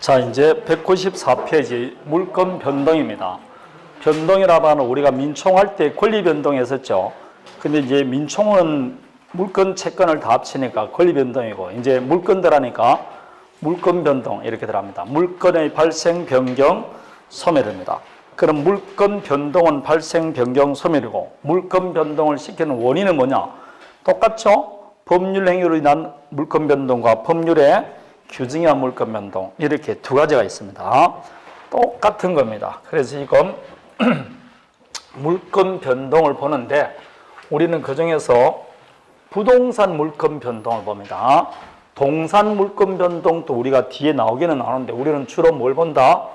자, 이제 194페이지 물권 변동입니다. 변동이라고 하는 우리가 민총할 때 권리 변동했었죠. 근데 이제 민총은 물권, 채권을 다 합치니까 권리 변동이고, 이제 물권들 하니까 물권 변동 이렇게 들어갑니다. 물권의 발생, 변경, 소멸입니다. 그럼 물권 변동은 발생, 변경, 소멸이고, 물권 변동을 시키는 원인은 뭐냐? 똑같죠? 법률 행위로 인한 물권 변동과 법률의 규정에 의한 물권 변동, 이렇게 두 가지가 있습니다. 똑같은 겁니다. 그래서 지금 물권 변동을 보는데 우리는 그중에서 부동산 물권 변동을 봅니다. 동산 물권 변동도 우리가 뒤에 나오기는 나오는데 우리는 주로 뭘 본다?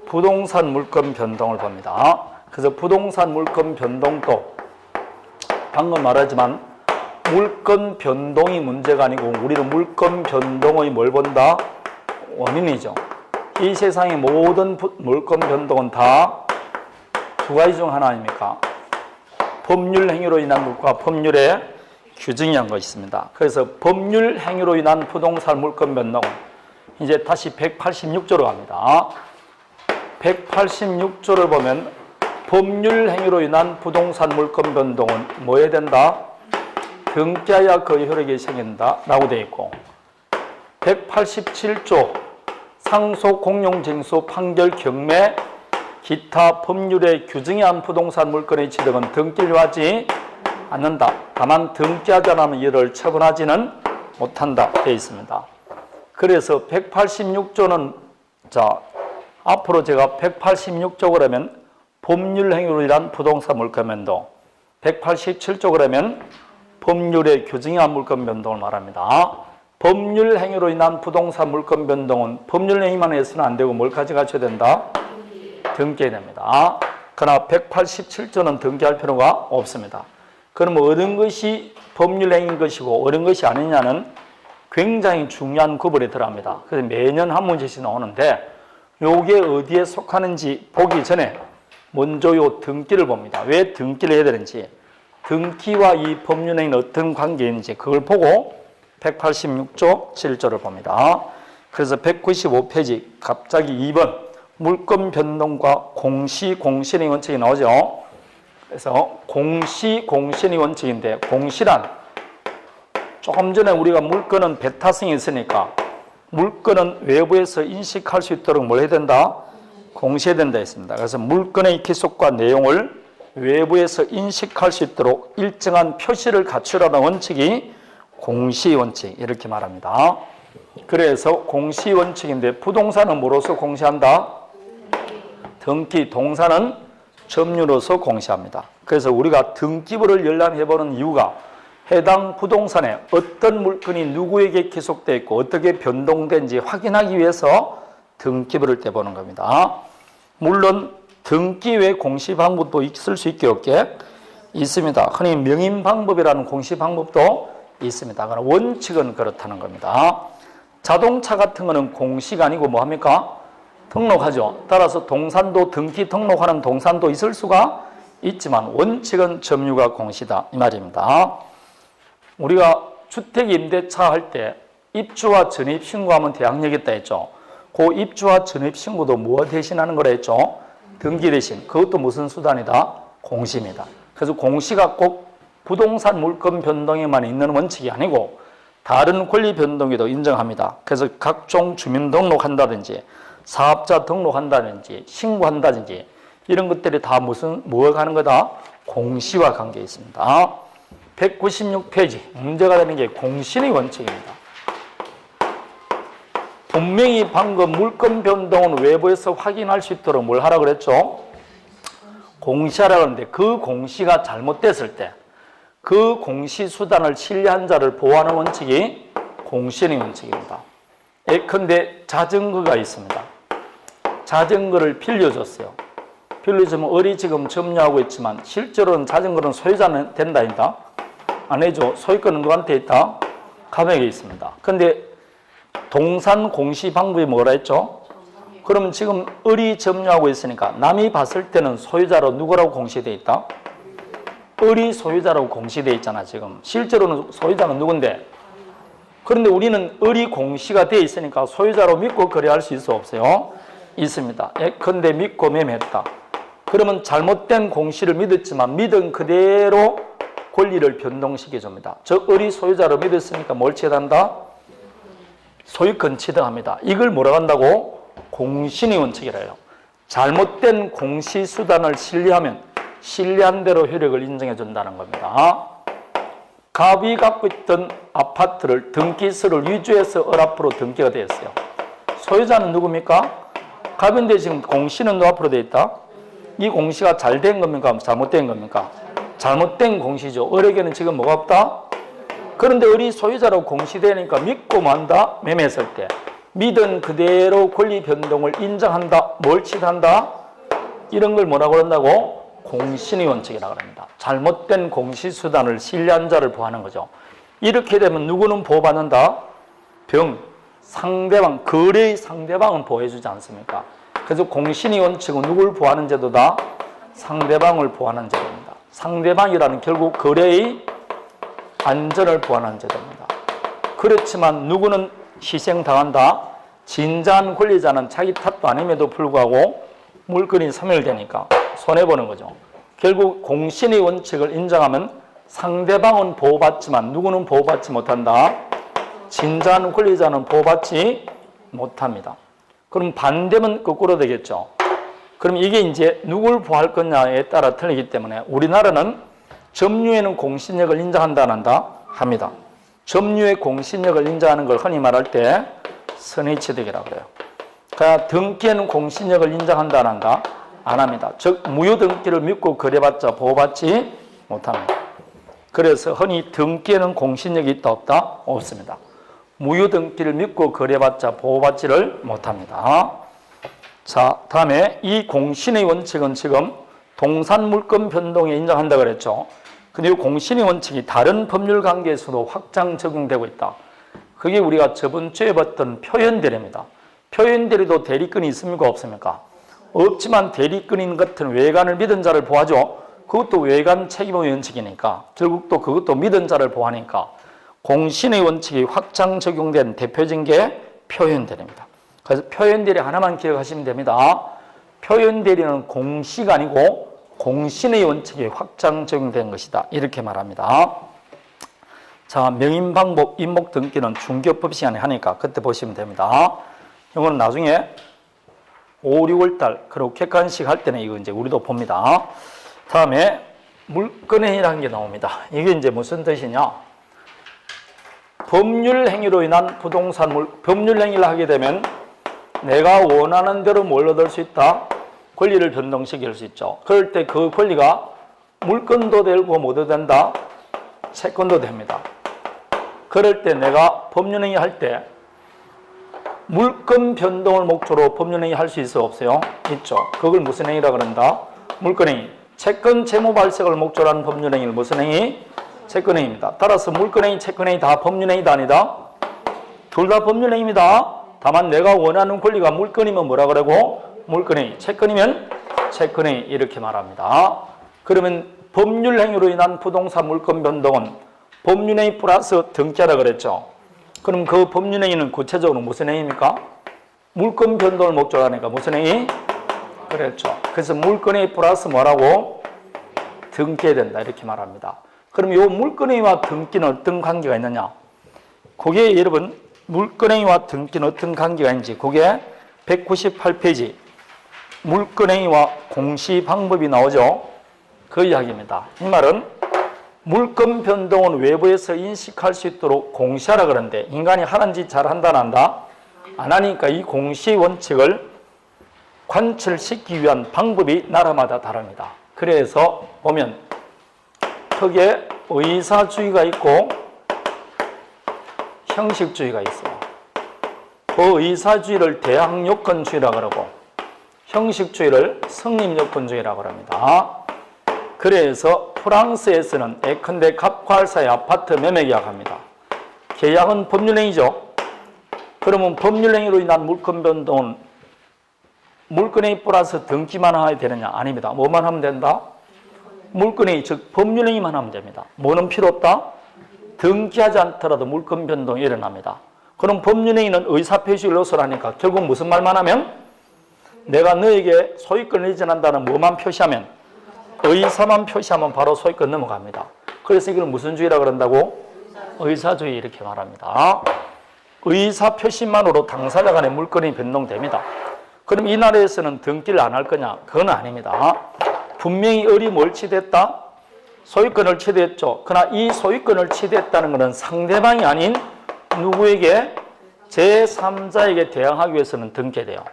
부동산 물권 변동을 봅니다. 그래서 부동산 물권 변동도 방금 말하지만 물권 변동이 문제가 아니고 우리는 물권 변동의 뭘 본다? 원인이죠. 이 세상의 모든 물권 변동은 다 두 가지 중 하나 아닙니까? 법률 행위로 인한 것과 법률의 규정이 한 것이 있습니다. 그래서 법률 행위로 인한 부동산 물권 변동은 이제 다시 186조로 갑니다. 186조를 보면 법률 행위로 인한 부동산 물권 변동은 뭐 해야 된다? 등기하여 그 효력이 생긴다 라고 되어 있고, 187조 상속 공용징수 판결 경매 기타 법률의 규정에 한 부동산 물권의 취득은 등기를 하지 않는다. 다만 등기하지 않으면 이를 처분하지는 못한다 되어 있습니다. 그래서 186조는 자 앞으로 제가 186조 그러면 법률 행위로 인한 부동산 물권 변동, 187조 그러면 법률의 규정에 의한 물권 변동을 말합니다. 법률 행위로 인한 부동산 물권 변동은 법률 행위만 해서는 안 되고 뭘까지 갖춰야 된다? 등기해야 됩니다. 그러나 187조는 등기할 필요가 없습니다. 그러면 어느 것이 법률 행위인 것이고 어느 것이 아니냐는 굉장히 중요한 구분이 들어갑니다. 그래서 매년 한 문제씩 나오는데 요게 어디에 속하는지 보기 전에 먼저 요 등기를 봅니다. 왜 등기를 해야 되는지, 등기와 이 법률 행위는 어떤 관계인지 그걸 보고 186조 7조를 봅니다. 그래서 195페이지 갑자기 2번 물권 변동과 공시, 공신의 원칙이 나오죠. 그래서 공시, 공신의 원칙인데 공시란 조금 전에 우리가 물권은 배타성이 있으니까 물권은 외부에서 인식할 수 있도록 뭘 해야 된다? 공시해야 된다 했습니다. 그래서 물권의 기속과 내용을 외부에서 인식할 수 있도록 일정한 표시를 갖추라는 원칙이 공시 원칙 이렇게 말합니다. 그래서 공시 원칙인데 부동산은 뭐로서 공시한다? 등기, 동산은 점유로서 공시합니다. 그래서 우리가 등기부를 열람해보는 이유가 해당 부동산에 어떤 물건이 누구에게 기속되어 있고 어떻게 변동된지 확인하기 위해서 등기부를 떼보는 겁니다. 물론 등기 외 공시 방법도 있을 수 있게 없게 있습니다. 흔히 명인 방법이라는 공시 방법도 있습니다. 그러나 원칙은 그렇다는 겁니다. 자동차 같은 거는 공시가 아니고 뭐 합니까? 등록하죠. 따라서 동산도 등기 등록하는 동산도 있을 수가 있지만 원칙은 점유가 공시다 이 말입니다. 우리가 주택 임대차 할 때 입주와 전입 신고하면 대항력이 있다 했죠. 그 입주와 전입 신고도 뭐 대신하는 거라 했죠? 등기 대신. 그것도 무슨 수단이다? 공시입니다. 그래서 공시가 꼭 부동산 물권 변동에만 있는 원칙이 아니고 다른 권리 변동에도 인정합니다. 그래서 각종 주민등록한다든지 사업자 등록한다든지 신고한다든지 이런 것들이 다 뭐가 하는 거다? 공시와 관계 있습니다. 196페이지 문제가 되는 게 공신의 원칙입니다. 분명히 방금 물권 변동은 외부에서 확인할 수 있도록 뭘 하라고 그랬죠? 공시하라고 하는데 그 공시가 잘못됐을 때 그 공시 수단을 신뢰한 자를 보호하는 원칙이 공신의 원칙입니다. 예컨대 자전거가 있습니다. 자전거를 빌려줬어요. 빌려주면 을이 지금 점유하고 있지만 실제로는 자전거는 소유자는 된다 아니다? 안 해줘. 소유권은 누구한테 있다? 감액에 있습니다. 근데 동산 공시 방법이 뭐라 했죠? 그러면 지금 을이 점유하고 있으니까 남이 봤을 때는 소유자로 누구라고 공시되어 있다? 을이 소유자라고 공시되어 있잖아. 지금 실제로는 소유자는 누군데? 그런데 우리는 을이 공시가 되어 있으니까 소유자로 믿고 거래할 수 있어 없어요? 있습니다. 예컨대 믿고 매매했다. 그러면 잘못된 공시를 믿었지만 믿은 그대로 권리를 변동시켜 줍니다. 즉 을이 소유자로 믿었으니까 뭘 취득한다? 소유권 취득합니다. 이걸 뭐라고 한다고? 공신의 원칙이라 해요. 잘못된 공시 수단을 신뢰하면 신뢰한 대로 효력을 인정해 준다는 겁니다. 갑이 갖고 있던 아파트를 등기서를 위조해서 을 앞으로 등기가 되었어요. 소유자는 누굽니까? 갑인데 지금 공시는 누 앞으로 되어 있다? 이 공시가 잘 된 겁니까? 잘못된 겁니까? 잘못된 공시죠. 을에게는 지금 뭐가 없다? 그런데 을이 소유자로 공시되니까 믿고 만다? 매매했을 때 믿은 그대로 권리 변동을 인정한다. 뭘 취득한다? 이런 걸 뭐라고 한다고? 공신의 원칙이라고 합니다. 잘못된 공시 수단을 신뢰한 자를 보호하는 거죠. 이렇게 되면 누구는 보호받는다? 상대방, 거래의 상대방은 보호해주지 않습니까? 그래서 공신의 원칙은 누굴 보호하는 제도다? 상대방을 보호하는 제도입니다. 상대방이라는 결국 거래의 안전을 보호하는 제도입니다. 그렇지만 누구는 희생당한다? 진짜한 권리자는 자기 탓도 아님에도 불구하고 물건이 소멸되니까 손해보는 거죠. 결국 공신의 원칙을 인정하면 상대방은 보호받지만 누구는 보호받지 못한다? 진짜한 권리자는 보호받지 못합니다. 그럼 반대면 거꾸로 되겠죠. 그럼 이게 이제 누굴 보호할 거냐에 따라 틀리기 때문에 우리나라는 점유에는 공신력을 인정한다 안 한다? 합니다. 점유의 공신력을 인정하는 걸 흔히 말할 때 선의취득이라고 해요. 그러니까 등기에는 공신력을 인정한다 안 한다? 안 합니다. 즉 무효등기를 믿고 거래받자 보호받지 못합니다. 그래서 흔히 등기에는 공신력이 있다 없다? 없습니다. 무효등기를 믿고 거래받자 보호받지를 못합니다. 자, 다음에 이 공신의 원칙은 지금 동산물권 변동에 인정한다 그랬죠. 근데 이 공신의 원칙이 다른 법률 관계에서도 확장 적용되고 있다. 그게 우리가 저번 주에 봤던 표현대리입니다. 표현대리도 대리권이 있습니까 없습니까? 없지만 대리권인 같은 외관을 믿은 자를 보호하죠. 그것도 외관 책임의 원칙이니까 결국 또 그것도 믿은 자를 보호하니까 공신의 원칙이 확장 적용된 대표적인 게 표현대리입니다. 그래서 표현대리 하나만 기억하시면 됩니다. 표현대리는 공시가 아니고 공신의 원칙이 확장 적용된 것이다. 이렇게 말합니다. 자, 명인방법, 임목등기는 중개법 시간에 하니까 그때 보시면 됩니다. 이거는 나중에 5, 6월 달 그리고 객관식 할 때는 이거 이제 우리도 봅니다. 다음에 물권행위라는 게 나옵니다. 이게 이제 무슨 뜻이냐? 법률 행위로 인한 법률 행위를 하게 되면 내가 원하는 대로 뭘 얻을 수 있다? 권리를 변동시킬 수 있죠. 그럴 때 그 권리가 물권도 되고 뭐도 된다? 채권도 됩니다. 그럴 때 내가 법률행위 할 때 물권 변동을 목적으로 법률행위 할 수 있어 없어요? 있죠. 그걸 무슨 행위라 그런다? 물권행위. 채권 채무 발생을 목적으로 하는 법률행위를 무슨 행위? 채권행위입니다. 따라서 물권행위, 채권행위 다 법률행위다 아니다? 둘 다 법률행위입니다. 다만 내가 원하는 권리가 물권이면 뭐라 그러고? 물권행위. 채권이면 채권행위 이렇게 말합니다. 그러면 법률행위로 인한 부동산 물권 변동은 법률행위 플러스 등기하라 그랬죠. 그럼 그 법률행위는 구체적으로 무슨 행위입니까? 물권 변동을 목적으로 하니까 무슨 행위? 그랬죠. 그래서 물권행위 플러스 뭐라고? 등기해야 된다 이렇게 말합니다. 그럼 이 물권행위와 등기는 어떤 관계가 있느냐? 그게 여러분 물권행위와 등기는 어떤 관계가 있는지 그게 198페이지 물권행위와 공시 방법이 나오죠. 그 이야기입니다. 이 말은 물권 변동은 외부에서 인식할 수 있도록 공시하라 그러는데 인간이 하는 짓 잘 한다 안 한다? 안 하니까 이 공시 원칙을 관철시키기 위한 방법이 나라마다 다릅니다. 그래서 보면 크게 의사주의가 있고 형식주의가 있어요. 그 의사주의를 대항요건주의라고 그러고 형식주의를 성립요건주의라고 합니다. 그래서 프랑스에서는 예컨대 갑과 사이 아파트 매매 계약합니다. 계약은 법률행위죠. 그러면 법률행위로 인한 물권 변동은 물권행위 플러스 등기만 해야 되느냐? 아닙니다. 뭐만 하면 된다? 물권행위, 즉 법률행위만 하면 됩니다. 뭐는 필요 없다? 등기하지 않더라도 물권 변동이 일어납니다. 그럼 법률행위는 의사표시를 요소라니까 결국 무슨 말만 하면 내가 너에게 소유권을 이전한다는 뭐만 표시하면 의사만 표시하면 바로 소유권 넘어갑니다. 그래서 이걸 무슨 주의라 그런다고? 의사주의 이렇게 말합니다. 의사표시만으로 당사자 간의 물권이 변동됩니다. 그럼 이 나라에서는 등기를 안 할 거냐? 그건 아닙니다. 분명히 을이 뭘 취득했다? 소유권을 취득했죠. 그러나 이 소유권을 취득했다는 것은 상대방이 아닌 누구에게? 제3자에게 대항하기 위해서는 등기해야 돼요.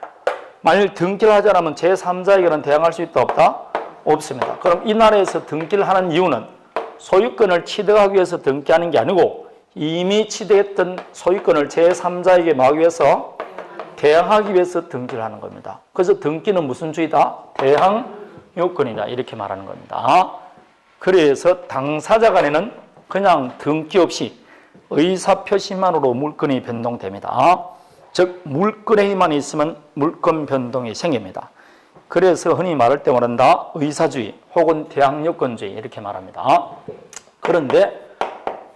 만일 등기를 하지 않으면 제3자에게는 대항할 수 있다 없다? 없습니다. 그럼 이 나라에서 등기를 하는 이유는 소유권을 취득하기 위해서 등기하는 게 아니고 이미 취득했던 소유권을 제3자에게 막기 위해서 대항하기 위해서 등기를 하는 겁니다. 그래서 등기는 무슨 주의다? 대항 요건이다 이렇게 말하는 겁니다. 그래서 당사자 간에는 그냥 등기 없이 의사표시만으로 물권이 변동됩니다. 즉 물권행위만 있으면 물권 변동이 생깁니다. 그래서 흔히 말할 때 말한다 의사주의 혹은 대항요건주의 이렇게 말합니다. 그런데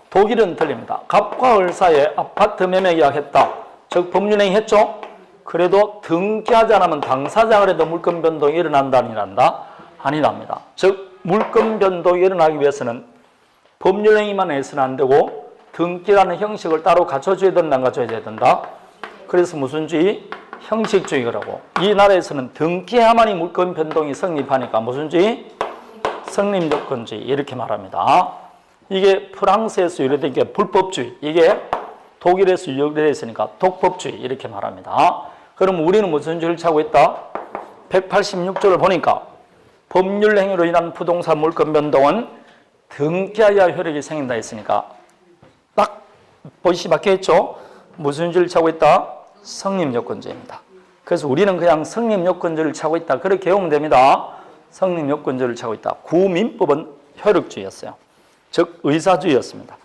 독일은 틀립니다. 갑과 을 사이에 아파트 매매 계약했다. 즉 법률행위 했죠? 그래도 등기하지 않으면 당사자 간에도 물권 변동이 일어난다 아니란다? 아니랍니다. 즉 물권 변동이 일어나기 위해서는 법률행위만 해서는 안 되고 등기라는 형식을 따로 갖춰줘야 된다 안 갖춰줘야 된다? 그래서 무슨 주의? 형식주의라고. 이 나라에서는 등기해야만이 물권 변동이 성립하니까 무슨 주의? 성립요건주의 이렇게 말합니다. 이게 프랑스에서 유래된 게 불법주의, 이게 독일에서 유래됐으니까 독법주의 이렇게 말합니다. 그럼 우리는 무슨 주의를 차고 있다? 186조를 보니까 법률 행위로 인한 부동산 물권 변동은 등기하여야 효력이 생긴다 했으니까 딱 보시 박혀있죠? 무슨 주의를 차고 있다? 성립요건주의입니다. 그래서 우리는 그냥 성립요건주의를 차고 있다 그렇게 외우면 됩니다. 성립요건주의를 차고 있다. 구민법은 효력주의였어요. 즉 의사주의였습니다.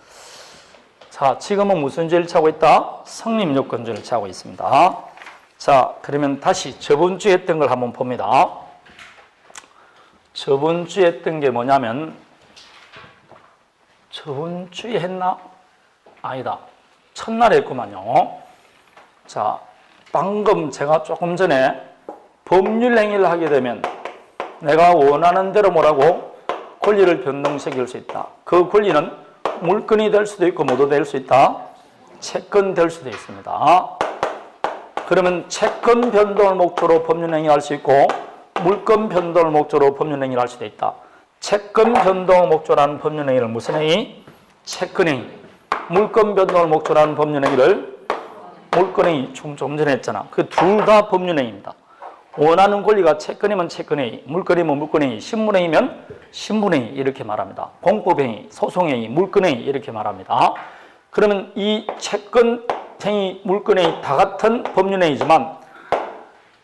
자, 지금은 무슨 주의를 차고 있다? 성립요건주의를 차고 있습니다. 자, 그러면 다시 저번 주에 했던 걸 한번 봅니다. 저번 주에 했던 게 뭐냐면 저번 주에 했나? 아니다. 첫날에 했구만요. 자, 방금 제가 조금 전에 법률 행위를 하게 되면 내가 원하는 대로 뭐라고? 권리를 변동시킬 수 있다. 그 권리는 물권이 될 수도 있고 뭐도 될 수 있다. 채권 될 수도 있습니다. 그러면 채권 변동을 목적으로 법률 행위를 할 수 있고 물권 변동을 목적으로 법률 행위를 할 수도 있다. 채권 변동을 목적으로 하는 법률 행위를 무슨 행위? 채권 행위. 물권 변동을 목적으로 하는 법률 행위를 물권 행위. 좀 전에 했잖아. 그 둘 다 법률 행위입니다. 원하는 권리가 채권이면 채권행위, 물권이면 물권행위, 신분행위면 신분행위 이렇게 말합니다. 공법행위, 소송행위, 물권행위 이렇게 말합니다. 그러면 이 채권행위, 물권행위 다 같은 법률행위지만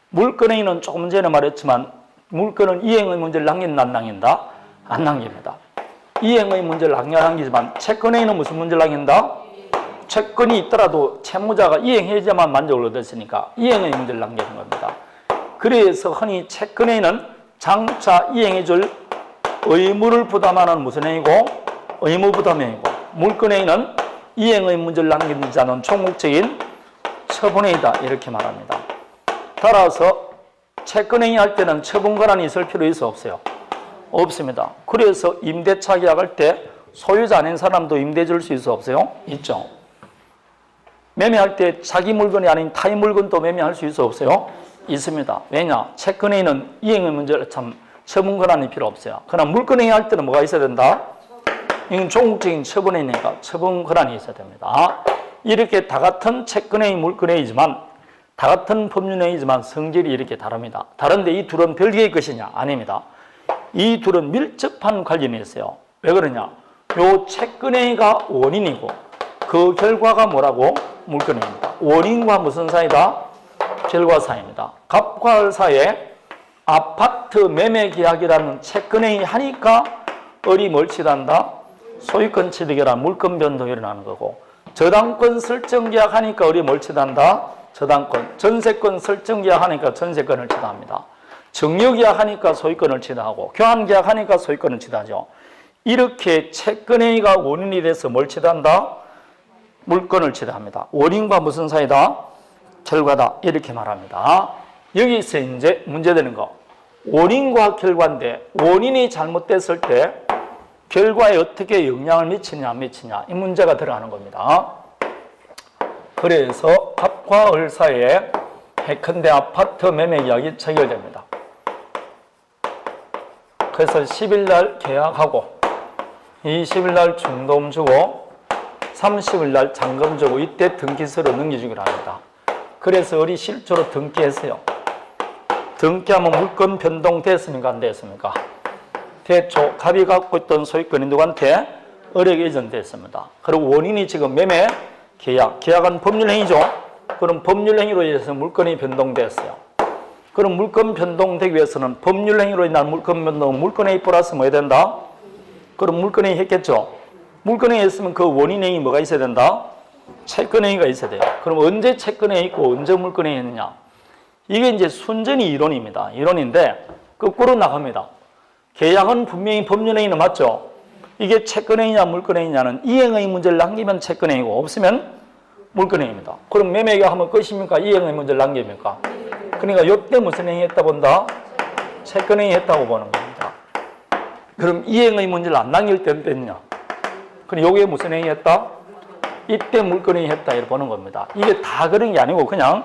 물권행위는 조금 전에 말했지만 물권은 이행의 문제를 남긴다 안 남긴다? 안 남깁니다. 이행의 문제를 남기지만 채권행위는 무슨 문제를 남긴다? 채권이 있더라도 채무자가 이행해야지만 만족을 얻었으니까 이행의 문제를 남기는 겁니다. 그래서 흔히 채권행위는 장차 이행해줄 의무를 부담하는 무슨 행위고? 의무 부담행위고, 물권행위는 이행의 문제를 남기지 않은 총국적인 처분행위다 이렇게 말합니다. 따라서 채권행위 할 때는 처분 권한이 있을 필요 있어 없어요? 없습니다. 그래서 임대차 계약할 때 소유자 아닌 사람도 임대 줄 수 있어 없어요? 있죠. 매매할 때 자기 물건이 아닌 타의 물건도 매매할 수 있어 없어요? 있습니다. 왜냐? 채권행위는 이행의 문제를 참 처분 권한이 필요 없어요. 그러나 물권행위 할 때는 뭐가 있어야 된다? 이건 종국적인 처분행위니까 처분 권한이 있어야 됩니다. 이렇게 다 같은 채권행위, 물권행위지만 다 같은 법률행위지만 성질이 이렇게 다릅니다. 다른데 이 둘은 별개의 것이냐? 아닙니다. 이 둘은 밀접한 관련이 있어요. 왜 그러냐? 요 채권행위가 원인이고 그 결과가 뭐라고? 물권행위입니다. 원인과 무슨 사이다? 결과 사이입니다. 갑과 을 사이에 아파트 매매 계약이라는 채권행위 하니까 을이 뭘 취득한다? 소유권 취득이라는 물권 변동이 일어나는 거고, 저당권 설정 계약 하니까 을이 뭘 취득한다? 저당권. 전세권 설정 계약 하니까 전세권을 취득합니다. 증여 계약 하니까 소유권을 취득하고, 교환 계약 하니까 소유권을 취득하죠. 이렇게 채권행위가 원인이 돼서 뭘 치닫는다? 물건을 치닫합니다. 원인과 무슨 사이다? 결과다. 이렇게 말합니다. 여기서 이제 문제되는 거. 원인과 결과인데 원인이 잘못됐을 때 결과에 어떻게 영향을 미치냐 안 미치냐 이 문제가 들어가는 겁니다. 그래서 갑과 을 사이에 해컨대 아파트 매매 계약이 체결됩니다. 그래서 10일 날 계약하고 20일 날 중도금 주고 30일 날 잔금 주고 이때 등기서를 넘겨주기로 합니다. 그래서 을이 실제로 등기했어요. 등기하면 물건 변동됐습니까? 안 됐습니까? 대초 갑이 갖고 있던 소유권이 누구한테? 을에게 이전됐습니다. 그리고 원인이 지금 매매 계약은 법률행위죠. 그럼 법률행위로 인해서 물건이 변동됐어요. 그럼 물건 변동되기 위해서는 법률행위로 인한 물건 변동은 물건행위 플러스 뭐 해야 된다? 그럼 물건행위 했겠죠. 물건행위 했으면 그 원인행위 뭐가 있어야 된다? 채권행위가 있어야 돼요. 그럼 언제 채권행위 있고 언제 물건행위 했느냐? 이게 이제 순전히 이론입니다. 이론인데 거꾸로 나갑니다. 계약은 분명히 법률행위는 맞죠? 이게 채권행위냐 물건행위냐는 이행의 문제를 남기면 채권행위고 없으면 물건행위입니다. 그럼 매매계약하면 끝입니까? 이행의 문제를 남깁니까? 그러니까 이때 무슨 행위 했다 본다? 채권행위 했다고 보는 겁니다. 그럼 이행의 문제를 안 남길 때는 됐냐? 그럼 요게 무슨 행위 했다? 이때 물건행위 했다 이렇게 보는 겁니다. 이게 다 그런 게 아니고 그냥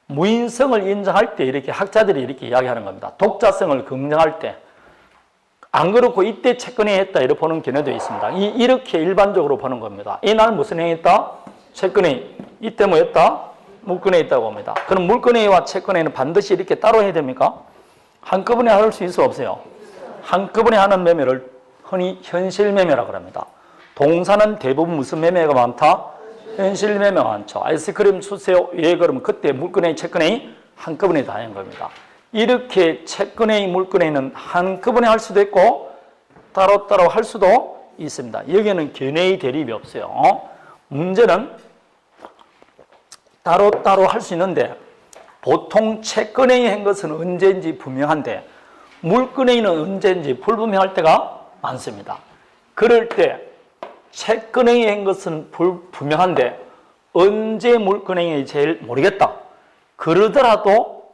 무인성을 인정할 때 이렇게 학자들이 이렇게 이야기하는 겁니다. 독자성을 긍정할 때. 안 그렇고 이때 채권행위 했다 이렇게 보는 견해도 있습니다. 이렇게 일반적으로 보는 겁니다. 이날 무슨 행위 했다? 채권행위. 이때 뭐 했다? 물건행위 했다고 봅니다. 그럼 물건행위와 채권행위는 반드시 이렇게 따로 해야 됩니까? 한꺼번에 할 수 있어 없어요? 한꺼번에 하는 매매를 흔히 현실 매매라고 합니다. 동사는 대부분 무슨 매매가 많다? 현실 매매가 많죠. 아이스크림 주세요. 예, 그러면 그때 물건행위, 채권행위 한꺼번에 다 하는 겁니다. 이렇게 채권행위, 물건행위는 한꺼번에 할 수도 있고 따로따로 할 수도 있습니다. 여기는 견해의 대립이 없어요. 문제는 따로따로 할 수 있는데 보통 채권행위 한 것은 언제인지 분명한데 물건행위는 언제인지 불분명할 때가 많습니다. 그럴 때 채권행위 한 것은 분명한데 언제 물건행위 제일 모르겠다. 그러더라도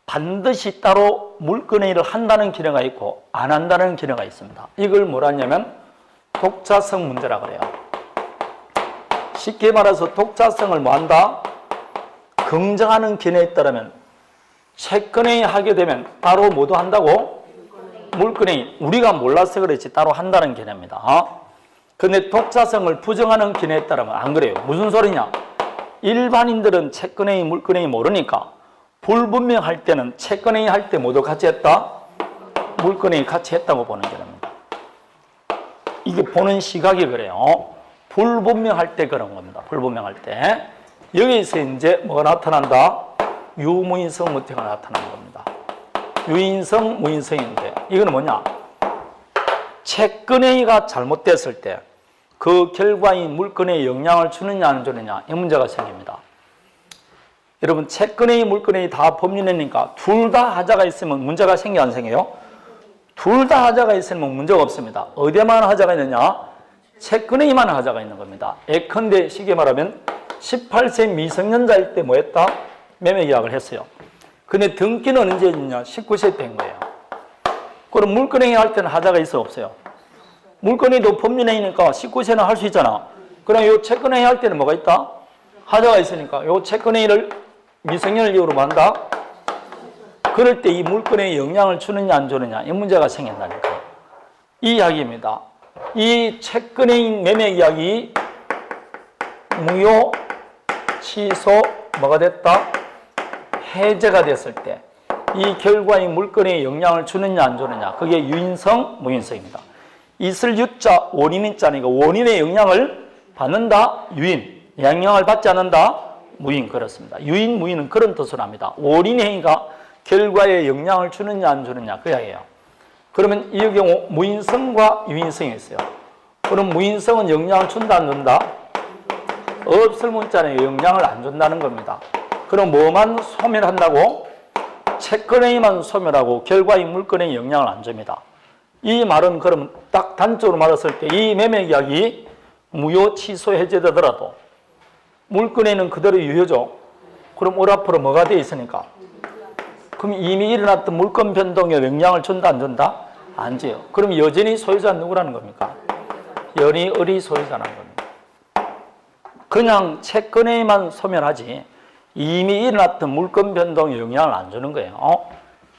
반드시 따로 물건행위를 한다는 기능가 있고 안 한다는 기능가 있습니다. 이걸 뭐라 하냐면 독자성 문제라고 그래요. 쉽게 말해서 독자성을 뭐 한다? 긍정하는 기능에 따르면 채권행위 하게 되면 따로 뭐도 한다고? 물건행위. 우리가 몰라서 그렇지 따로 한다는 개념입니다. 근데 독자성을 부정하는 기능에 따르면 안 그래요. 무슨 소리냐? 일반인들은 채권행위, 물건행위 모르니까 불분명할 때는 채권행위 할 때 모두 같이 했다? 물건행위 같이 했다고 보는 개념입니다. 이게 보는 시각이 그래요. 불분명할 때 그런 겁니다. 불분명할 때. 여기서 이제 뭐가 나타난다? 유무인성 무태가 나타나는 겁니다. 유인성, 무인성인데 이거는 뭐냐? 채권행위가 잘못됐을 때 그 결과인 물건에 영향을 주느냐 안 주느냐 이 문제가 생깁니다. 여러분 채권행위, 물건행위 다 법률행위니까 둘 다 하자가 있으면 문제가 생겨 안 생겨요? 둘 다 하자가 있으면 문제가 없습니다. 어디에만 하자가 있느냐? 채권행위만 하자가 있는 겁니다. 예컨대 쉽게 말하면 18세 미성년자일 때 뭐 했다? 매매계약을 했어요. 근데 등기는 언제 했느냐? 19세 때인 거예요. 그럼 물건행위 할 때는 하자가 있어 없어요? 물건행위도 법률행위니까 19세는 할 수 있잖아. 그럼 이 채권행위 할 때는 뭐가 있다? 하자가 있으니까 이 채권행위를 미성년을 이유로 뭐 한다? 그럴 때 이 물건에 영향을 주느냐 안 주느냐 이 문제가 생긴다니까요. 이 이야기입니다. 이 채권행위 매매 계약이 무효, 취소, 뭐가 됐다? 해제가 됐을 때 이 결과의 물건에 영향을 주느냐 안 주느냐 그게 유인성, 무인성입니다. 있을 유자, 원인인 자니까 원인의 영향을 받는다, 유인. 영향을 받지 않는다, 무인. 그렇습니다. 유인, 무인은 그런 뜻을 합니다. 원인 행위가 결과에 영향을 주느냐 안 주느냐 그 이야기예요. 그러면 이 경우 무인성과 유인성이 있어요. 그럼 무인성은 영향을 준다 안 준다? 없을 문자는 영향을 안 준다는 겁니다. 그럼 뭐만 소멸한다고? 채권행위만 소멸하고 결과의 물건에 영향을 안 줍니다. 이 말은 그러면 딱 단적으로 말했을 때 이 매매계약이 무효 취소 해제되더라도 물건에는 그대로 유효죠. 그럼 올 앞으로 뭐가 돼 있으니까? 그럼 이미 일어났던 물건 변동에 영향을 준다 안 준다? 안 줘요. 그럼 여전히 소유자는 누구라는 겁니까? 연이을이 소유자라는 겁니다. 그냥 채권에만 소멸하지 이미 일어났던 물건 변동에 영향을 안 주는 거예요.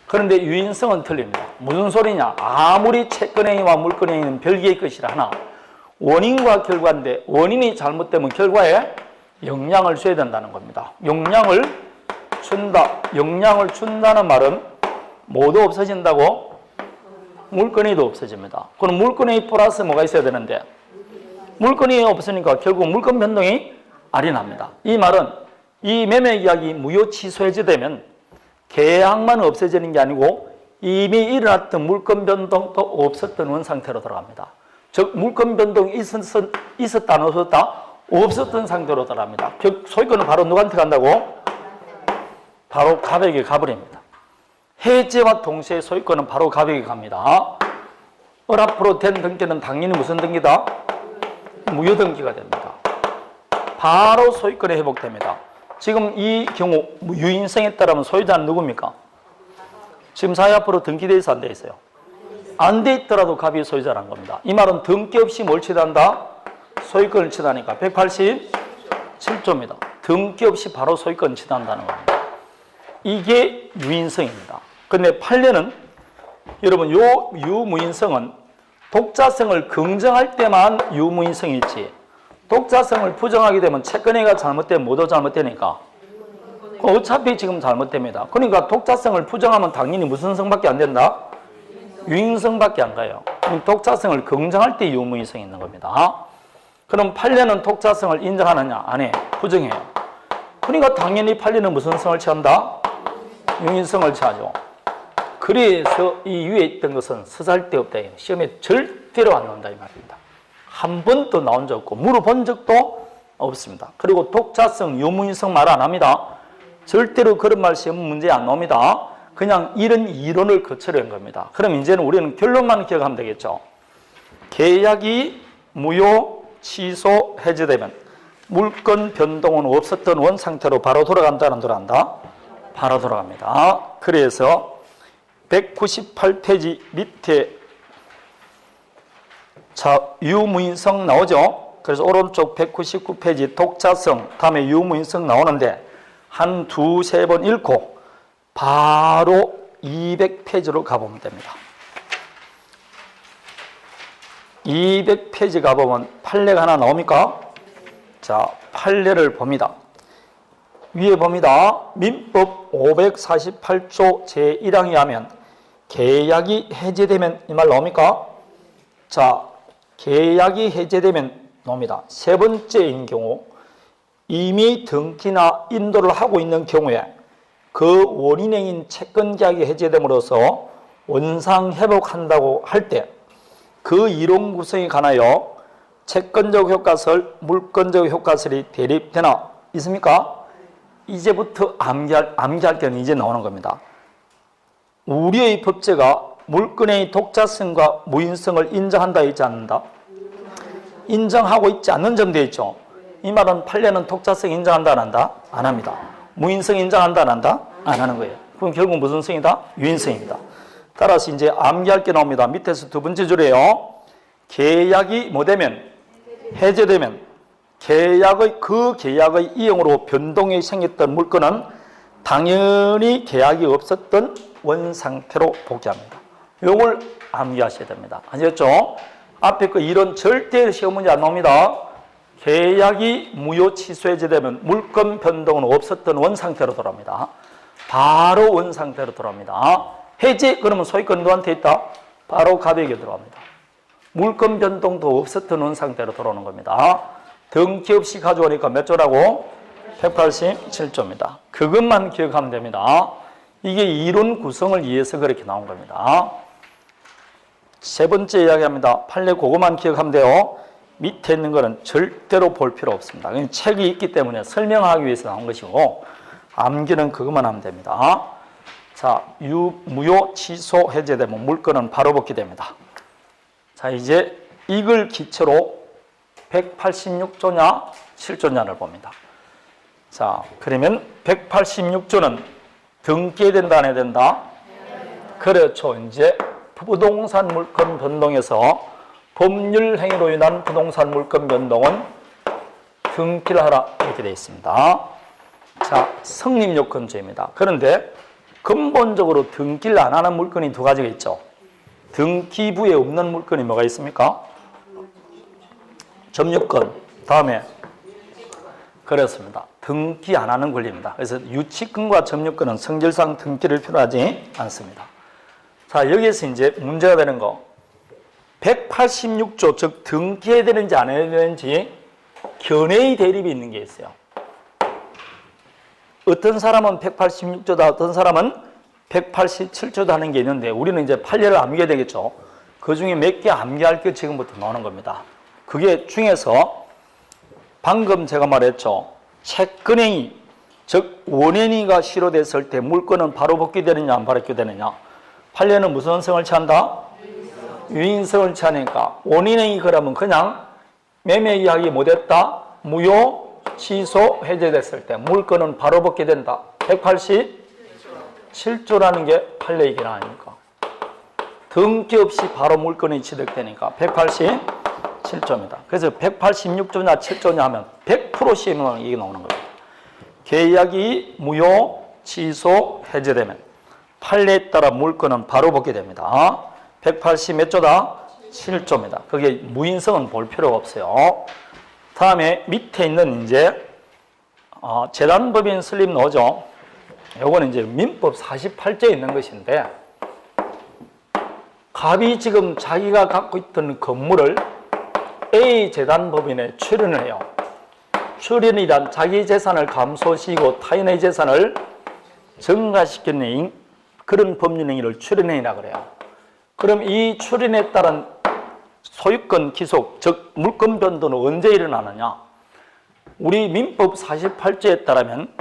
그런데 유인성은 틀립니다. 무슨 소리냐? 아무리 채권행위와 물건행위는 별개의 것이라 하나 원인과 결과인데 원인이 잘못되면 결과에 영향을 줘야 된다는 겁니다. 영향을 준다. 영향을 준다는 말은 모두 없어진다고? 물건행위도 없어집니다. 그럼 물건행위 플러스 뭐가 있어야 되는데 물건이 없으니까 결국 물건 변동이 아린합니다. 이 말은 이 매매계약이 무효 취소 해제되면 계약만 없어지는 게 아니고 이미 일어났던 물건 변동도 없었던 원상태로 들어갑니다. 즉 물건 변동이 있었다 안 없었다? 없었던 상태로 들어갑니다. 즉 소유권은 바로 누구한테 간다고? 바로 갑에게 가버립니다. 해제와 동시에 소유권은 바로 갑에게 갑니다. 앞으로 된 등기는 당연히 무슨 등기다? 무효 등기가 됩니다. 바로 소유권이 회복됩니다. 지금 이 경우 유인성에 따르면 소유자는 누굽니까? 지금 사회 앞으로 등기되어 있어 안 돼 있어요? 안 돼 있더라도 갑이 소유자라는 겁니다. 이 말은 등기 없이 뭘 취득한다? 소유권을 취득하니까 187조입니다. 등기 없이 바로 소유권을 취득한다는 겁니다. 이게 유인성입니다. 근데 판례는 여러분 요 유무인성은 독자성을 긍정할 때만 유무인성일지 독자성을 부정하게 되면 채권행위가 잘못되면 뭐도 잘못되니까 어차피 지금 잘못됩니다. 그러니까 독자성을 부정하면 당연히 무슨 성밖에 안 된다? 유인성밖에 안 가요. 그럼 독자성을 긍정할 때 유무인성이 있는 겁니다. 그럼 판례는 독자성을 인정하느냐? 안 해. 부정해요. 그러니까 당연히 판례는 무슨 성을 취한다? 유인성을 취하죠. 그래서 이 위에 있던 것은 쓰잘데없다. 시험에 절대로 안 나온다 이 말입니다. 한 번도 나온 적 없고 물어본 적도 없습니다. 그리고 독자성, 유무인성 말 안 합니다. 절대로 그런 말 시험 문제에 안 나옵니다. 그냥 이런 이론을 거쳐야 한 겁니다. 그럼 이제는 우리는 결론만 기억하면 되겠죠. 계약이 무효, 취소, 해제되면 물건 변동은 없었던 원 상태로 바로 돌아간다 안 돌아간다? 바로 돌아갑니다. 그래서 198페이지 밑에 자, 유무인성 나오죠? 그래서 오른쪽 199페이지 독자성, 다음에 유무인성 나오는데 한 두세 번 읽고 바로 200페이지로 가보면 됩니다. 200페이지 가보면 판례가 하나 나옵니까? 자, 판례를 봅니다. 위에 봅니다. 민법 548조 제1항에 하면 계약이 해제되면 이 말 나옵니까? 자, 계약이 해제되면 나옵니다. 세 번째인 경우 이미 등기나 인도를 하고 있는 경우에 그 원인행인 채권계약이 해제됨으로써 원상 회복한다고 할 때 그 이론 구성에 관하여 채권적 효과설, 물권적 효과설이 대립되나 있습니까? 이제부터 암기할 때는 이제 나오는 겁니다. 우리의 법제가 물건의 독자성과 무인성을 인정한다 있지 않는다? 인정하고 있지 않는 점 되어 있죠. 이 말은 판례는 독자성 인정한다 안 한다? 안 합니다. 무인성 인정한다 안 한다? 안 하는 거예요. 그럼 결국 무슨 성이다? 유인성입니다. 따라서 이제 암기할 게 나옵니다. 밑에서 두 번째 줄에요. 계약이 뭐 되면? 해제되면 그 계약의 이용으로 변동이 생겼던 물건은 당연히 계약이 없었던 원상태로 복귀합니다. 요걸 암기하셔야 됩니다. 아셨죠? 앞에 그 이론 절대 시험 문제 안 나옵니다. 계약이 무효 취소 해제되면 물건 변동은 없었던 원상태로 돌아옵니다. 바로 원상태로 돌아옵니다. 해제 그러면 소유권 누구한테 있다? 바로 갑에게 들어갑니다. 물건 변동도 없었던 원상태로 돌아오는 겁니다. 등기 없이 가져오니까 몇 조라고? 187조입니다. 그것만 기억하면 됩니다. 이게 이론 구성을 위해서 그렇게 나온 겁니다. 세 번째 이야기합니다. 판례 그것만 기억하면 돼요. 밑에 있는 거는 절대로 볼 필요 없습니다. 책이 있기 때문에 설명하기 위해서 나온 것이고 암기는 그것만 하면 됩니다. 자, 무효 취소 해제되면 물건은 바로 복귀됩니다. 자, 이제 이걸 기초로 186조냐 7조냐를 봅니다. 자, 그러면 186조는 등기해야 된다 안 해야 된다? 그렇죠. 이제 부동산 물건 변동에서 법률 행위로 인한 부동산 물건 변동은 등기를 하라 이렇게 되어 있습니다. 자, 성립 요건제입니다. 그런데 근본적으로 등기를 안 하는 물건이 두 가지가 있죠. 등기부에 없는 물건이 뭐가 있습니까? 점유권, 다음에 그렇습니다. 등기 안 하는 권리입니다. 그래서 유치권과 점유권은 성질상 등기를 필요하지 않습니다. 자, 여기에서 이제 문제가 되는 거 186조, 즉 등기해야 되는지 안 해야 되는지 견해의 대립이 있는 게 있어요. 어떤 사람은 186조다, 어떤 사람은 187조다 하는 게 있는데 우리는 이제 판례를 암기해야 되겠죠. 그 중에 몇 개 암기할 게 지금부터 나오는 겁니다. 그게 중에서 방금 제가 말했죠. 채권행위, 즉 원행위가 실효됐을 때 물건은 바로 복귀되느냐 안 바로 복귀되느냐. 판례는 무슨 성을 취한다? 유인성을 취하니까 원인행위 그러면 그냥 매매 이야기 못했다, 무효, 취소, 해제됐을 때 물건은 바로 복귀된다. 187조라는 게 판례이긴 아닙니까? 등기 없이 바로 물건이 취득되니까 187조입니다. 그래서 186조냐 7조냐 하면 100% 시행은 이게 나오는 겁니다. 계약이 무효, 취소, 해제되면 판례에 따라 물건은 바로 복귀됩니다. 180 몇 조다? 7조입니다. 그게 무인성은 볼 필요가 없어요. 다음에 밑에 있는 이제 재단법인 설립 노조, 요거는 이제 민법 48조에 있는 것인데 갑이 지금 자기가 갖고 있던 건물을 A 재단법인에 출연을 해요. 출연이란 자기 재산을 감소시키고 타인의 재산을 증가시키는 그런 법률행위를 출연행위라 그래요. 그럼 이 출연에 따른 소유권 기속, 즉 물권 변동은 언제 일어나느냐? 우리 민법 48조에 따르면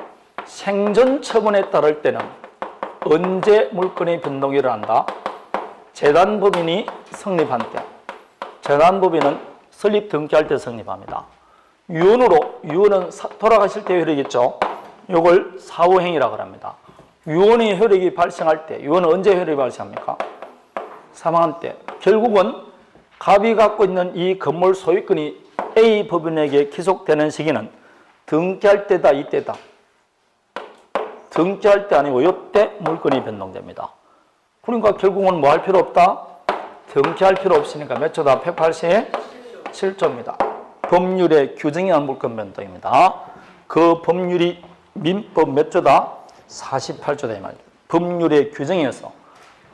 생전 처분에 따를 때는 언제 물권의 변동이 일어난다? 재단법인이 성립한 때. 재단법인은 설립 등기할 때 성립합니다. 유언은 돌아가실 때 효력이겠죠. 이걸 사후행위라고 합니다. 유언의 효력이 발생할 때, 유언은 언제 효력이 발생합니까? 사망한 때. 결국은 갑이 갖고 있는 이 건물 소유권이 A 법인에게 기속되는 시기는 등기할 때다, 이때다. 등기할 때 아니고 이때 물건이 변동됩니다. 그러니까 결국은 뭐 할 필요 없다? 등기할 필요 없으니까 몇 조다? 187조입니다. 법률의 규정에 의한 물권 변동입니다. 그 법률이 민법 몇 조다? 48조다 이 말이에요. 법률의 규정에 의해서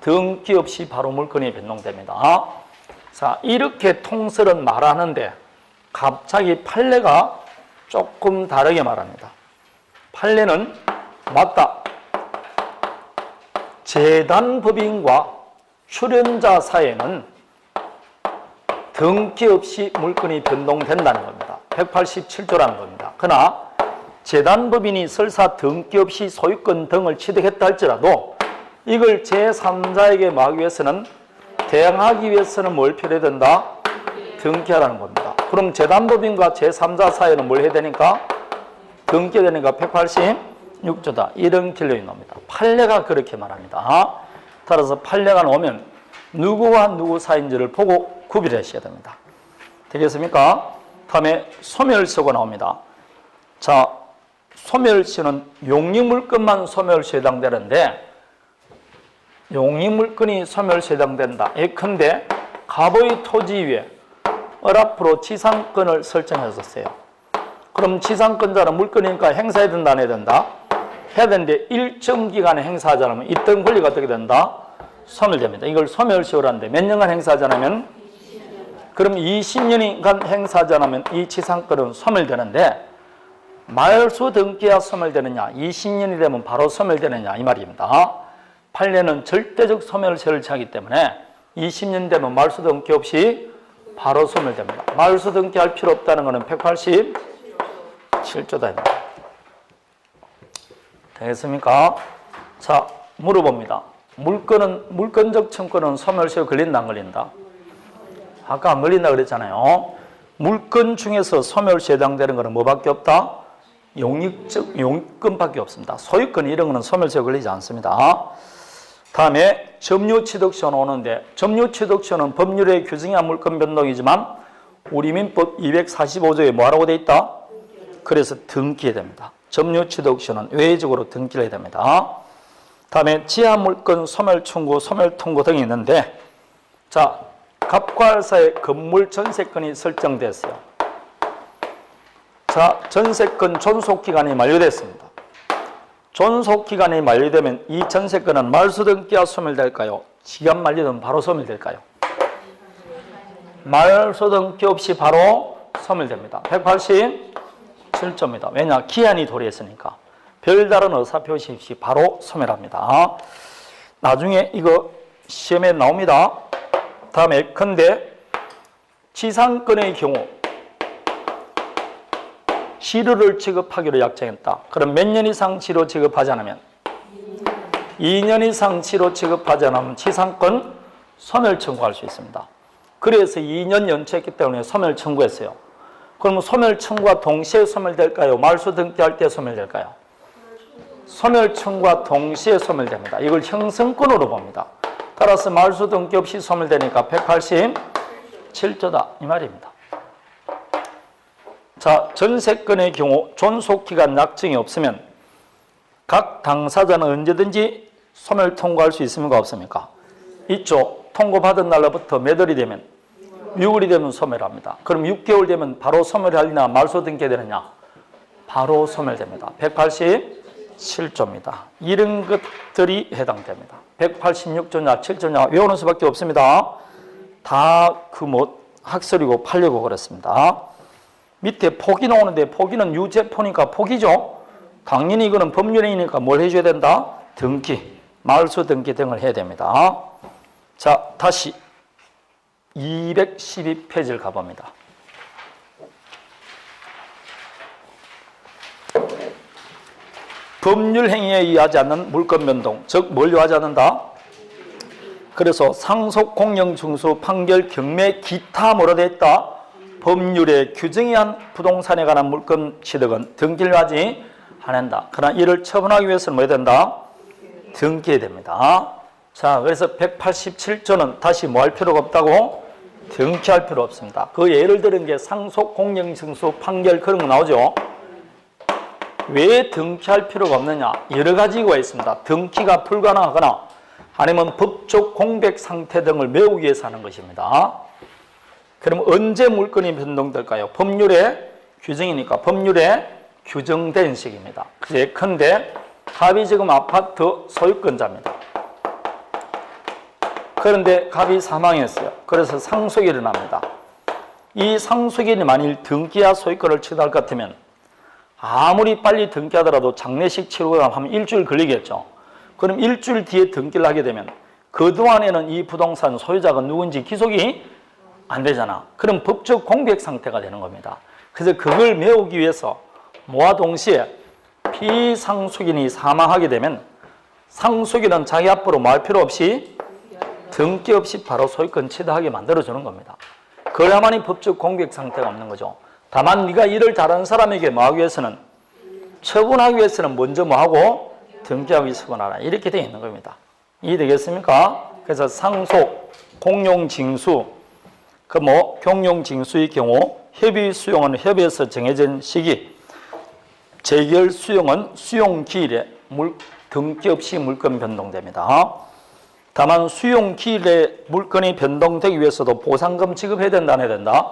등기 없이 바로 물건이 변동됩니다. 자, 이렇게 통설은 말하는데 갑자기 판례가 조금 다르게 말합니다. 판례는 맞다. 재단법인과 출연자 사이에는 등기 없이 물건이 변동된다는 겁니다. 187조라는 겁니다. 그러나 재단법인이 설사 등기 없이 소유권 등을 취득했다 할지라도 이걸 제3자에게 막기 위해서는 대항하기 위해서는 뭘 필요해야 된다? 등기하라는 겁니다. 그럼 재단법인과 제3자 사이에는 뭘 해야 되니까? 등기해야 되니까 186조다. 이런 결론이 나옵니다. 판례가 그렇게 말합니다. 따라서 판례가 나오면 누구와 누구 사이인지를 보고 구별하셔야 됩니다. 되겠습니까? 다음에 소멸시효가 나옵니다. 자, 소멸시효는 용익물건만 소멸시효에 해당되는데 용익물건이 소멸시효에 해당된다. 예컨대 갑의 토지 위에 을앞으로 지상권을 설정했었어요. 그럼 지상권자는 물건이니까 행사해야 된다, 안 해야 된다? 해야 되는데 일정 기간에 행사하지 않으면 있던 권리가 어떻게 된다? 소멸됩니다. 이걸 소멸시효라는데 몇 년간 행사하지 않으면? 그럼 20년간 행사하지 않으면 이 지상권은 소멸되는데 말소 등기야 소멸되느냐? 20년이 되면 바로 소멸되느냐? 이 말입니다. 판례는 절대적 소멸시효를 취하기 때문에 20년 되면 말소 등기 없이 바로 소멸됩니다. 말소 등기할 필요 없다는 것은 187조다. 되겠습니까? 자, 물어봅니다. 물건적 청구는 소멸시효 걸린다, 안 걸린다? 아까 안 걸린다 그랬잖아요. 물건 중에서 소멸시에 해당되는 것은 뭐밖에 없다? 용익권밖에 없습니다. 소유권 이런 거는 소멸시에 걸리지 않습니다. 다음에 점유취득시효는 오는데 점유취득시효는 법률의 규정한 물권 변동이지만 우리 민법 245조에 뭐라고 돼 있다? 그래서 등기해야 됩니다. 점유취득시효는 외적으로 등기를 해야 됩니다. 다음에 지하물권 소멸청구, 소멸통고 등이 있는데 자, 갑과할사의 건물 전세권이 설정됐어요. 자, 전세권 존속기간이 만료됐습니다. 존속기간이 만료되면 이 전세권은 말소등기가 소멸될까요? 기간 만료되면 바로 소멸될까요? 말소등기 없이 바로 소멸됩니다. 187조입니다. 왜냐? 기한이 도래했으니까. 별다른 의사표시 없이 바로 소멸합니다. 나중에 이거 시험에 나옵니다. 다음에 근데 지상권의 경우 시료를 지급하기로 약정했다. 그럼 몇 년 이상 시료 지급하지 않으면 2년 이상 시료 지급하지 않으면 지상권 소멸 청구할 수 있습니다. 그래서 2년 연체했기 때문에 소멸 청구했어요. 그러면 소멸 청구와 동시에 소멸될까요? 말소 등기할 때 소멸될까요? 소멸 청구와 동시에 소멸됩니다. 이걸 형성권으로 봅니다. 따라서 말소 등기 없이 소멸되니까 187조다 이 말입니다. 자, 전세권의 경우 존속기간 약정이 없으면 각 당사자는 언제든지 소멸 통고할 수 있습니까? 없습니까? 있죠. 통고받은 날로부터 몇 월이 되면 6월이 되면 소멸합니다. 그럼 6개월 되면 바로 소멸하리나 말소 등기되느냐? 바로 소멸됩니다. 187조입니다. 이런 것들이 해당됩니다. 186조냐 7조냐 외우는 수밖에 없습니다. 다 학설이고 팔려고 그랬습니다. 밑에 포기 나오는데 포기는 유죄포니까 포기죠. 당연히 이거는 법률행위니까 뭘 해줘야 된다? 등기, 말소 등기 등을 해야 됩니다. 자, 다시 212페이지를 가봅니다. 법률행위에 의하지 않는 물권 변동, 즉 뭘 요하지 않는다? 그래서 상속, 공영, 중수, 판결, 경매, 기타 뭐로 되어 있다? 법률에 규정이 한 부동산에 관한 물권 취득은 등기를 하지 않는다. 그러나 이를 처분하기 위해서는 뭐 해야 된다? 등기해야 됩니다. 자, 그래서 187조는 다시 뭐 할 필요가 없다고? 등기할 필요 없습니다. 그 예를 들은 게 상속, 공영, 증수, 판결 그런 거 나오죠. 왜 등기할 필요가 없느냐? 여러 가지 이유가 있습니다. 등기가 불가능하거나 아니면 법적 공백 상태 등을 메우기 위해서 하는 것입니다. 그럼 언제 물건이 변동될까요? 법률의 규정이니까 법률에 규정된 식입니다. 예컨대 갑이 지금 아파트 소유권자입니다. 그런데 갑이 사망했어요. 그래서 상속이 일어납니다. 이 상속인이 만일 등기와 소유권을 취득할 것 같으면 아무리 빨리 등기하더라도 장례식 치르고 하면 일주일 걸리겠죠. 그럼 일주일 뒤에 등기를 하게 되면 그동안에는 이 부동산 소유자가 누군지 기속이 안 되잖아. 그럼 법적 공백 상태가 되는 겁니다. 그래서 그걸 메우기 위해서 뭐와 동시에 피상속인이 사망하게 되면 상속인은 자기 앞으로 뭐 할 필요 없이 등기 없이 바로 소유권 취득하게 만들어주는 겁니다. 그래야만이 법적 공백 상태가 없는 거죠. 다만 네가 일을 다른 사람에게 뭐 하기 위해서는 처분하기 위해서는 먼저 뭐 하고 등기하고 처분하라 이렇게 되어 있는 겁니다. 이해되겠습니까? 그래서 상속, 공용, 징수 경용, 징수의 경우 협의 수용은 협의에서 정해진 시기, 재결 수용은 수용 기일에 등기 없이 물건 변동됩니다. 다만 수용 기일에 물건이 변동되기 위해서도 보상금 지급해야 된다, 안 해야 된다?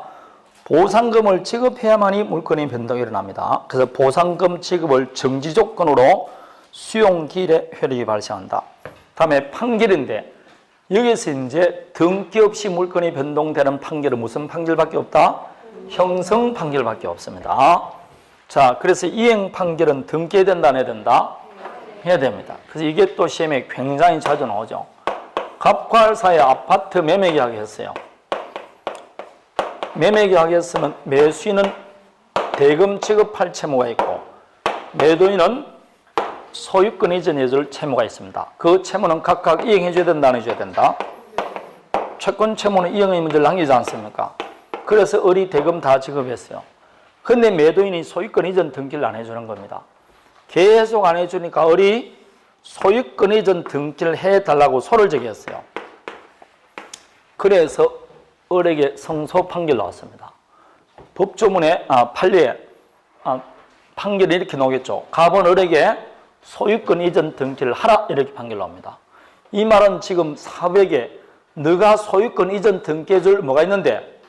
보상금을 지급해야만이 물건이 변동이 일어납니다. 그래서 보상금 지급을 정지 조건으로 수용 기일에 효력이 발생한다. 다음에 판결인데 여기서 이제 등기 없이 물건이 변동되는 판결은 무슨 판결밖에 없다? 형성 판결밖에 없습니다. 자, 그래서 이행 판결은 등기해야 된다, 안 해야 된다? 해야 됩니다. 그래서 이게 또 시험에 굉장히 자주 나오죠. 갑과할사의 아파트 매매 계약을 했어요. 매매 계약을 했으면 매수인은 대금 지급할 채무가 있고 매도인은 소유권 이전 예절 채무가 있습니다. 그 채무는 각각 이행해 줘야 된다, 안 해줘야 된다? 채권 채무는 이행의 문제를 남기지 않습니까? 그래서 을이 대금 다 지급했어요. 근데 매도인이 소유권 이전 등기를 안 해주는 겁니다. 계속 안 해주니까 을이 소유권 이전 등기를 해달라고 소를 제기했어요. 그래서 을에게 성소 판결 나왔습니다. 법조문에 판례에 판결이 이렇게 나오겠죠. 갑은 을에게 소유권 이전 등기를 하라 이렇게 판결 나옵니다. 이 말은 지금 사백에 너가 소유권 이전 등기해줄 뭐가 있는데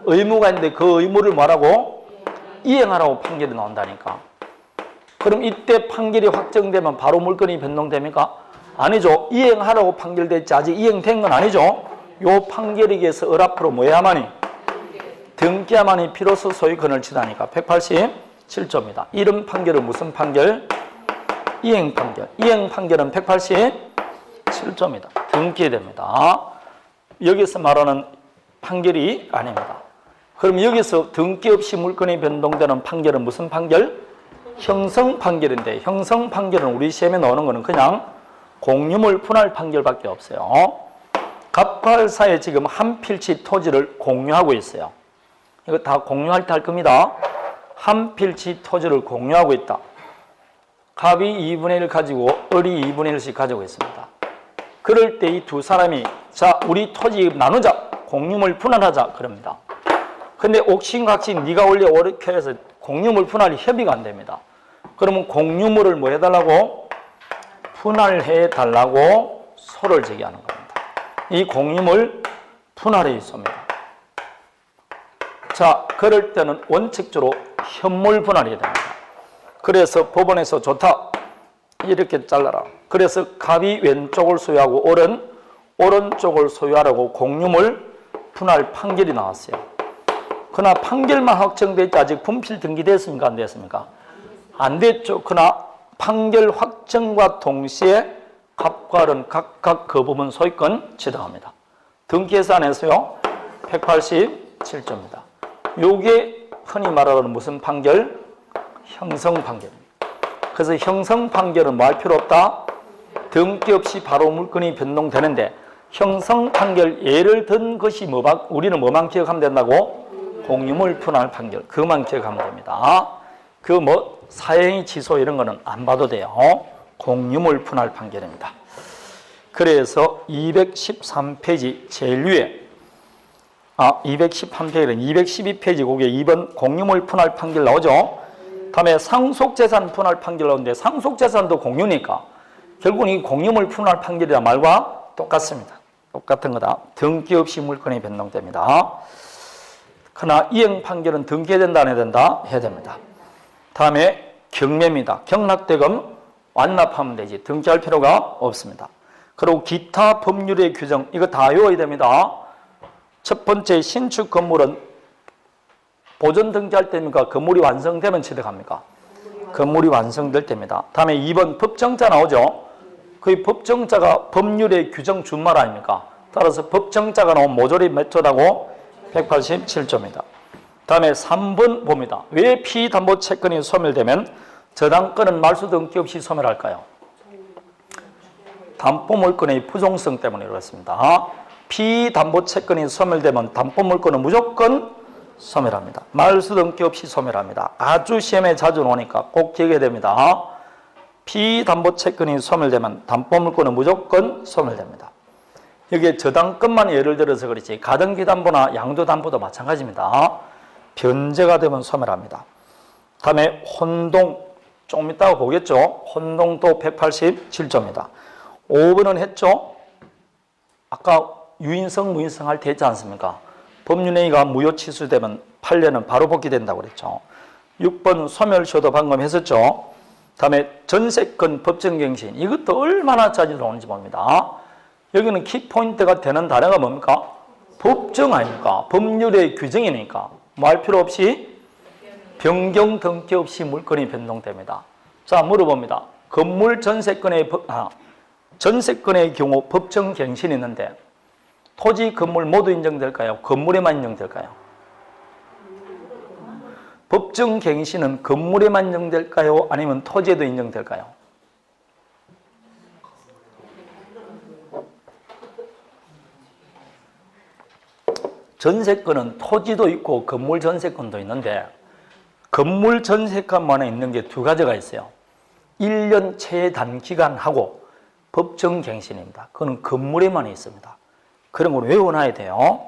의무가 있는데 그 의무를 뭐라고? 이행하라고 판결이 나온다니까. 그럼 이때 판결이 확정되면 바로 물건이 변동됩니까? 아니죠. 이행하라고 판결됐지 아직 이행된 건 아니죠. 요 판결에 의해서 을 앞으로 뭐 해야만이? 등기야만이 비로소 소유권을 취하니까 187조입니다. 이런 판결은 무슨 판결? 이행 판결. 이행 판결은 187조입니다. 등기됩니다. 여기서 말하는 판결이 아닙니다. 그럼 여기서 등기 없이 물건이 변동되는 판결은 무슨 판결? 형성 판결인데 형성 판결은 우리 시험에 나오는 거는 그냥 공유물 분할 판결밖에 없어요. 갑과 을 사이에 지금 한 필지 토지를 공유하고 있어요. 이거 다 공유할 때 할 겁니다. 한 필지 토지를 공유하고 있다. 갑이 2분의 1 가지고 을이 2분의 1씩 가지고 있습니다. 그럴 때 이 두 사람이 자 우리 토지 나누자 공유물 분할하자 그럽니다. 근데 옥신각신 네가 원래 옳게 해서 공유물 분할이 협의가 안 됩니다. 그러면 공유물을 뭐 해달라고? 분할해 달라고 소를 제기하는 겁니다. 이 공유물 분할에 있습니다. 자, 그럴 때는 원칙적으로 현물 분할이 됩니다. 그래서 법원에서 좋다. 이렇게 잘라라. 그래서 갑이 왼쪽을 소유하고 을은 오른쪽을 소유하라고 공유물 분할 판결이 나왔어요. 그러나 판결만 확정됐지 아직 분필 등기됐습니까? 안 됐습니까? 안 됐죠. 그러나 판결 확정과 동시에 갑과 을은 각각 그 부분 소유권 취득합니다. 등기해서 안 했어요? 187조입니다. 요게 흔히 말하는 무슨 판결? 형성 판결입니다. 그래서 형성 판결은 뭐 할 필요 없다? 등기 없이 바로 물건이 변동되는데 형성 판결 예를 든 것이 우리는 뭐만 기억하면 된다고? 공유물 분할 판결. 그것만 기억하면 됩니다. 그 사행위 취소 이런 거는 안 봐도 돼요. 공유물 분할 판결입니다. 그래서 213페이지 제일 위에 213페이지는 212페이지 거기에 2번 공유물 분할 판결 나오죠. 다음에 상속재산 분할 판결 나오는데 상속재산도 공유니까 결국은 이 공유물 분할 판결이란 말과 똑같습니다. 똑같은 거다. 등기 없이 물건이 변동됩니다. 그러나 이행 판결은 등기해야 된다 안 해야 된다? 해야 됩니다. 다음에 경매입니다. 경락대금 완납하면 되지 등기할 필요가 없습니다. 그리고 기타 법률의 규정 이거 다 외워야 됩니다. 첫 번째 신축 건물은 보존 등기할 때입니까? 건물이 완성되면 취득합니까? 건물이 완성될 때입니다. 다음에 2번 법정자 나오죠. 그 법정자가 법률의 규정 준말 아닙니까? 따라서 법정자가 나온 모조리 몇 조라고? 187조입니다. 다음에 3번 봅니다. 왜 피담보채권이 소멸되면 저당권은 말소 등기 없이 소멸할까요? 담보물권의 부종성 때문에 그렇습니다. 피담보채권이 소멸되면 담보물권은 무조건 소멸합니다. 말소 등기 없이 소멸합니다. 아주 시험에 자주 나오니까 꼭 기억해야 됩니다. 피담보채권이 소멸되면 담보물권은 무조건 소멸됩니다. 여기에 저당권만 예를 들어서 그렇지 가등기담보나 양도담보도 마찬가지입니다. 변제가 되면 소멸합니다. 다음에 혼동 좀 이따가 보겠죠. 혼동도 187조입니다. 5번은 했죠. 아까 유인성 무인성 할 때 했지 않습니까? 법률행위가 무효 취소되면 판례는 바로 복귀된다고 그랬죠. 6번 소멸시효도 방금 했었죠. 다음에 전세권 법정갱신 이것도 얼마나 자주 나오는지 봅니다. 여기는 키포인트가 되는 단어가 뭡니까? 법정 아닙니까? 법률의 규정이니까 뭐 할 필요 없이 변경 등기 없이 물건이 변동됩니다. 자 물어봅니다. 건물 전세권의 전세권의 경우 법정갱신이 있는데 토지 건물 모두 인정될까요? 건물에만 인정될까요? 법정갱신은 건물에만 인정될까요? 아니면 토지에도 인정될까요? 전세권은 토지도 있고 건물 전세권도 있는데 건물 전세권만에 있는 게 두 가지가 있어요. 1년 최단기간하고 법정갱신입니다. 그건 건물에만 있습니다. 그런 걸 외워놔야 돼요.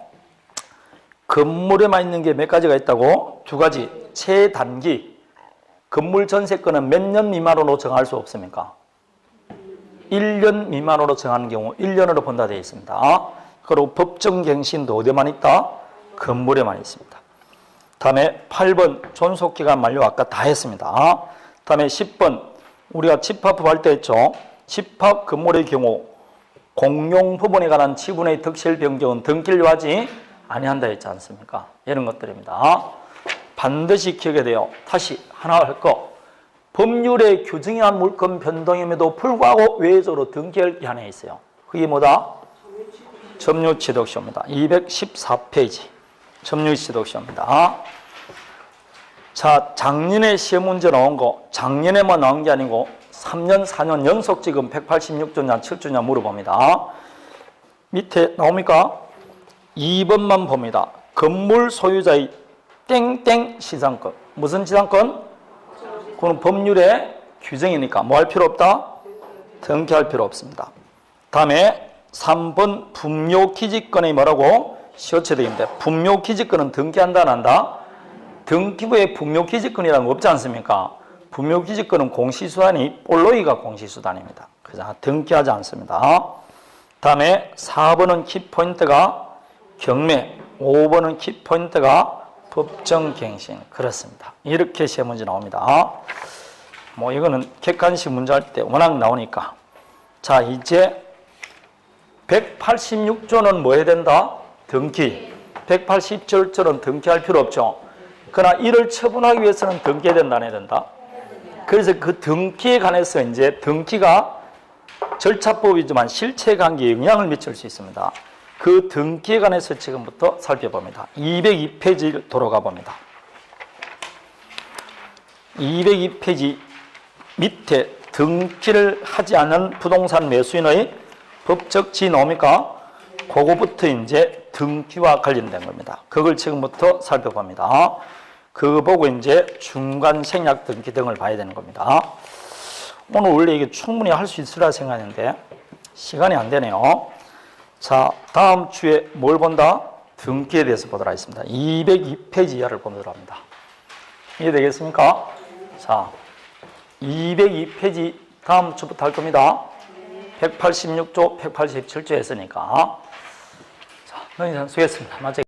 건물에만 있는 게 몇 가지가 있다고? 두 가지. 최단기. 건물 전세권은 몇 년 미만으로 정할 수 없습니까? 1년 미만으로 정하는 경우 1년으로 본다 되어 있습니다. 그리고 법정갱신도 어디에만 있다? 건물에만 있습니다. 다음에 8번 존속기간 만료 아까 다 했습니다. 다음에 10번 우리가 집합법 할 때 했죠. 집합 건물의 경우 공용 부분에 관한 지분의 득실 변경은 등기를 요하지 아니한다 했지 않습니까? 이런 것들입니다. 반드시 기억해야 돼요. 다시 하나 할 거. 법률에 규정한 물권 변동임에도 불구하고 외적으로 등기할 게 하나 있어요. 그게 뭐다? 점유취득시효입니다. 214페이지. 점유취득시효입니다. 자, 작년에 시험 문제 나온 거, 작년에만 나온 게 아니고 3년, 4년 연속 지금 186조냐, 7조냐 물어봅니다. 밑에 나옵니까? 2번만 봅니다. 건물 소유자의 땡땡 시장권. 무슨 시장권? 그건 법률의 규정이니까 뭐 할 필요 없다? 등기할 필요 없습니다. 다음에 3번 분묘기지권이 뭐라고? 시효취득인데 분묘기지권은 등기한다 안 한다? 등기부에 분묘기지권이라는 거 없지 않습니까? 분묘기지권은 공시수단이 볼로이가 공시수단입니다. 그래서 등기하지 않습니다. 다음에 4번은 키포인트가 경매, 5번은 키포인트가 법정갱신. 그렇습니다. 이렇게 시험 문제 나옵니다. 뭐 이거는 객관식 문제 할 때 워낙 나오니까. 자, 이제 186조는 뭐 해야 된다? 등기. 187조는 등기할 필요 없죠. 그러나 이를 처분하기 위해서는 등기해야 된다, 안 해야 된다? 그래서 그 등기에 관해서 이제 등기가 절차법이지만 실체관계에 영향을 미칠 수 있습니다. 그 등기에 관해서 지금부터 살펴봅니다. 202페이지를 돌아가 봅니다. 202페이지 밑에 등기를 하지 않은 부동산 매수인의 법적 지위 나옵니까? 그거부터 이제 등기와 관련된 겁니다. 그걸 지금부터 살펴봅니다. 그거 보고 이제 중간 생략 등기 등을 봐야 되는 겁니다. 오늘 원래 이게 충분히 할 수 있으라 생각했는데 시간이 안 되네요. 자, 다음 주에 뭘 본다? 등기에 대해서 보도록 하겠습니다. 202페이지 이하를 보도록 합니다. 이해되겠습니까? 자, 202페이지 다음 주부터 할 겁니다. 186조, 187조 했으니까. 자, 너희 수고했습니다. 맞죠?